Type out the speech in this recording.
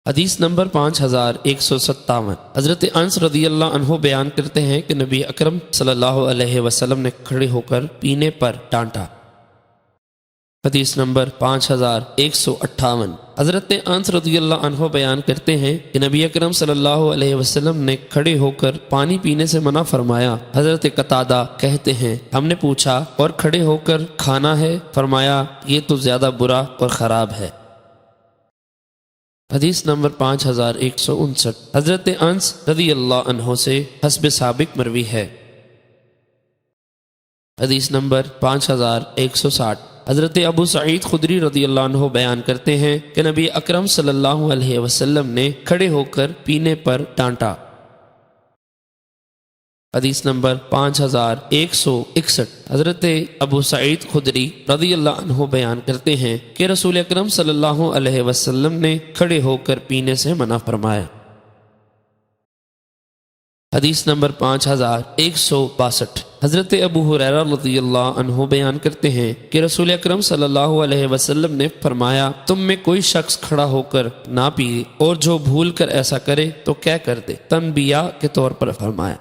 حدیث نمبر 5157۔ حضرت انس رضی اللہ عنہ بیان کرتے ہیں کہ نبی اکرم صلی اللہ علیہ وسلم نے کھڑے ہو کر پینے پر ڈانٹا۔ حدیث نمبر 5158۔ حضرت انس رضی اللہ عنہ بیان کرتے ہیں کہ نبی اکرم صلی اللہ علیہ وسلم نے کھڑے ہو کر پانی پینے سے منع فرمایا۔ حضرت قتادہ کہتے ہیں ہم نے پوچھا اور کھڑے ہو کر کھانا ہے؟ فرمایا یہ تو زیادہ برا اور خراب ہے۔ حدیث نمبر 5159۔ حضرت انس رضی اللہ عنہ سے حسب سابق مروی ہے۔ حدیث نمبر 5160۔ حضرت ابو سعید خدری رضی اللہ عنہ بیان کرتے ہیں کہ نبی اکرم صلی اللہ علیہ وسلم نے کھڑے ہو کر پینے پر ڈانٹا۔ حدیث نمبر 5161۔ حضرت ابو سعید خدری رضی اللہ عنہ بیان کرتے ہیں کہ رسول اکرم صلی اللہ علیہ وسلم نے کھڑے ہو کر پینے سے منع فرمایا۔ حدیث نمبر 5162۔ حضرت ابو ہریرہ رضی اللہ عنہ بیان کرتے ہیں کہ رسول اکرم صلی اللہ علیہ وسلم نے فرمایا تم میں کوئی شخص کھڑا ہو کر نہ پیے اور جو بھول کر ایسا کرے تو کیا کر دے، تنبیہ کے طور پر فرمایا۔